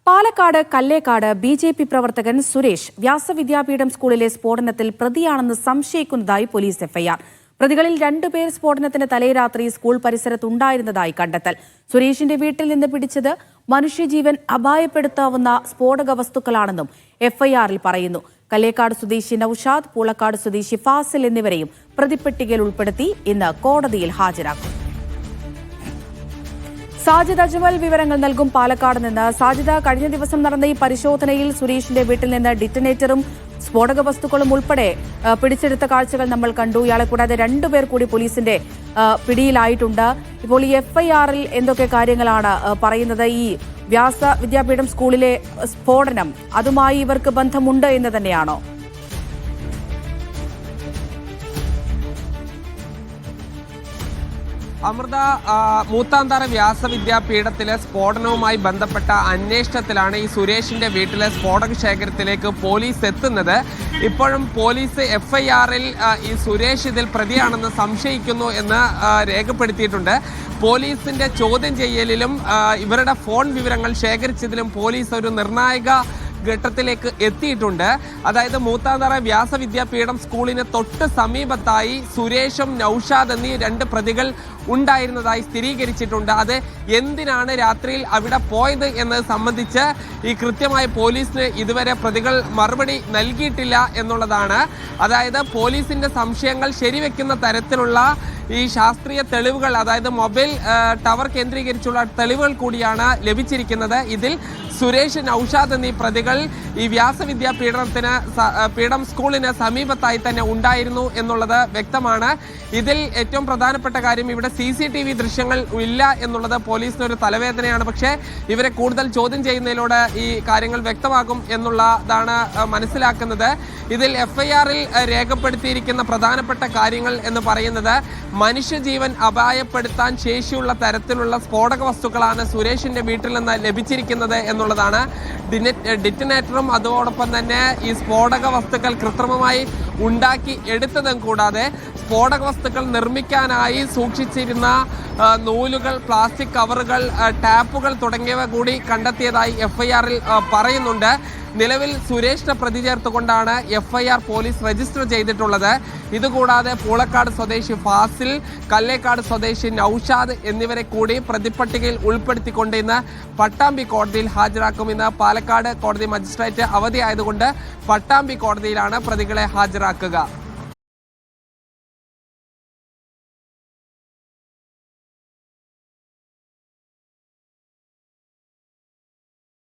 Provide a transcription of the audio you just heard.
Palakkad Kallekkad BJP. പ്രവർത്തകൻ സുരേഷ് വ്യാസവിദ്യാപീഠം സ്കൂളിലെ സ്ഫോടനത്തിൽ പ്രതിയാണെന്ന് സംശയിക്കുന്നതായി പോലീസ് എഫ്ഐആർ. പ്രതികളിൽ 2 പേർ സ്ഫോടനത്തിന് തലേരാത്രി സ്കൂൾ പരിസരത്തുണ്ടായിരുന്നതായി കണ്ടെത്തൽ. സുരേഷിന്റെ വീട്ടിൽ നിന്ന് പിടിച്ചത് മനുഷ്യജീവൻ അപായപ്പെടുത്താവുന്ന സ്ഫോടക വസ്തുക്കളാണെന്നും എഫ്ഐആറിൽ പറയുന്നു. കല്ലേക്കാട് സ്വദേശി നൌഷാദ്, പൂളക്കാട് സ്വദേശി ഫാസിൽ എന്നിവരെയും പ്രതിപ്പട്ടികയിൽ ഉൾപ്പെടുത്തി ഇന്ന് കോടതിയിൽ ഹാജരാക്കും. സാജിദ് അജ്മൽ വിവരങ്ങൾ നൽകും പാലക്കാട് നിന്ന്. സാജിദ, കഴിഞ്ഞ ദിവസം നടന്ന ഈ പരിശോധനയിൽ സുരേഷിന്റെ വീട്ടിൽ നിന്ന് ഡിറ്റനേറ്ററും സ്ഫോടക വസ്തുക്കളും ഉൾപ്പെടെ പിടിച്ചെടുത്ത കാഴ്ചകൾ നമ്മൾ കണ്ടു. ഇയാളെ കൂടാതെ 2 പേർ കൂടി പോലീസിന്റെ പിടിയിലായിട്ടുണ്ട്. ഇപ്പോൾ ഈ എഫ്ഐആറിൽ എന്തൊക്കെ കാര്യങ്ങളാണ് പറയുന്നത്? ഈ വ്യാസ വിദ്യാപീഠം സ്കൂളിലെ സ്ഫോടനം അതുമായി ഇവർക്ക് ബന്ധമുണ്ട് എന്ന് തന്നെയാണോ? അമൃത, മൂത്താന്തറ വ്യാസവിദ്യാപീഠത്തിലെ സ്ഫോടനവുമായി ബന്ധപ്പെട്ട അന്വേഷണത്തിലാണ് ഈ സുരേഷിന്റെ വീട്ടിലെ സ്ഫോടക ശേഖരത്തിലേക്ക് പോലീസ് എത്തുന്നത്. ഇപ്പോഴും പോലീസ് എഫ്ഐആറിൽ ഈ സുരേഷ് ഇതിൽ പ്രതിയാണെന്ന് സംശയിക്കുന്നു എന്ന് രേഖപ്പെടുത്തിയിട്ടുണ്ട്. പോലീസിന്റെ ചോദ്യം ചെയ്യലിലും ഇവരുടെ ഫോൺ വിവരങ്ങൾ ശേഖരിച്ചതിലും പോലീസ് ഒരു നിർണായക ഘട്ടത്തിലേക്ക് എത്തിയിട്ടുണ്ട്. അതായത് മൂത്താന്തറ വ്യാസവിദ്യാപീഠം സ്കൂളിന് തൊട്ട് സമീപത്തായി സുരേഷും നൌഷാദ് എന്നീ 2 പ്രതികൾ ഉണ്ടായിരുന്നതായി സ്ഥിരീകരിച്ചിട്ടുണ്ട്. അത് എന്തിനാണ് രാത്രിയിൽ അവിടെ പോയത് എന്നത് സംബന്ധിച്ച് ഈ കൃത്യമായി പോലീസിന് ഇതുവരെ പ്രതികൾ മറുപടി നൽകിയിട്ടില്ല എന്നുള്ളതാണ്. അതായത് പോലീസിന്റെ സംശയങ്ങൾ ശരിവെക്കുന്ന തരത്തിലുള്ള ഈ ശാസ്ത്രീയ തെളിവുകൾ, അതായത് മൊബൈൽ ടവർ കേന്ദ്രീകരിച്ചുള്ള തെളിവുകൾ കൂടിയാണ് ലഭിച്ചിരിക്കുന്നത്. ഇതിൽ സുരേഷ്, നൌഷാദ് എന്നീ പ്രതികൾ ഈ വ്യാസവിദ്യാപീഠം സ്കൂളിന് സമീപത്തായി തന്നെ ഉണ്ടായിരുന്നു എന്നുള്ളത് വ്യക്തമാണ്. ഇതിൽ ഏറ്റവും പ്രധാനപ്പെട്ട കാര്യം ഇവിടെ CCTV ദൃശ്യങ്ങൾ ഇല്ല എന്നുള്ളത് പോലീസിനൊരു തലവേദനയാണ്. പക്ഷേ ഇവരെ കൂടുതൽ ചോദ്യം ചെയ്യുന്നതിലൂടെ ഈ കാര്യങ്ങൾ വ്യക്തമാകും എന്നുള്ളതാണ് മനസ്സിലാക്കുന്നത്. ഇതിൽ എഫ്ഐആറിൽ രേഖപ്പെടുത്തിയിരിക്കുന്ന പ്രധാനപ്പെട്ട കാര്യങ്ങൾ എന്ന് പറയുന്നത് മനുഷ്യജീവൻ അപായപ്പെടുത്താൻ ശേഷിയുള്ള തരത്തിലുള്ള സ്ഫോടക വസ്തുക്കളാണ് സുരേഷിന്റെ വീട്ടിൽ നിന്ന് ലഭിച്ചിരിക്കുന്നത് എന്നുള്ളതാണ്. ഡിറ്റനേറ്ററും അതോടൊപ്പം തന്നെ ഈ സ്ഫോടക വസ്തുക്കൾ കൃത്രിമമായി ഉണ്ടാക്കി എടുത്തതും കൂടാതെ സ്ഫോടക വസ്തുക്കൾ നിർമ്മിക്കാനായി സൂക്ഷിച്ചിരുന്ന നൂലുകൾ, പ്ലാസ്റ്റിക് കവറുകൾ, ടാപ്പുകൾ തുടങ്ങിയവ കൂടി കണ്ടെത്തിയതായി എഫ്ഐആറിൽ പറയുന്നുണ്ട്. നിലവിൽ സുരേഷിനെ പ്രതി ചേർത്തുകൊണ്ടാണ് എഫ്ഐആർ പോലീസ് രജിസ്റ്റർ ചെയ്തിട്ടുള്ളത്. ഇതുകൂടാതെ പൂളക്കാട് സ്വദേശി ഫാസിൽ, കല്ലേക്കാട് സ്വദേശി നൌഷാദ് എന്നിവരെ കൂടി പ്രതിപ്പട്ടികയിൽ ഉൾപ്പെടുത്തിക്കൊണ്ട് ഇന്ന് പട്ടാമ്പി കോടതിയിൽ ഹാജരാക്കും. ഇന്ന് പാലക്കാട് കോടതി മജിസ്ട്രേറ്റ് അവധിയായതുകൊണ്ട് പട്ടാമ്പി കോടതിയിലാണ് പ്രതികളെ ഹാജരാക്കുക.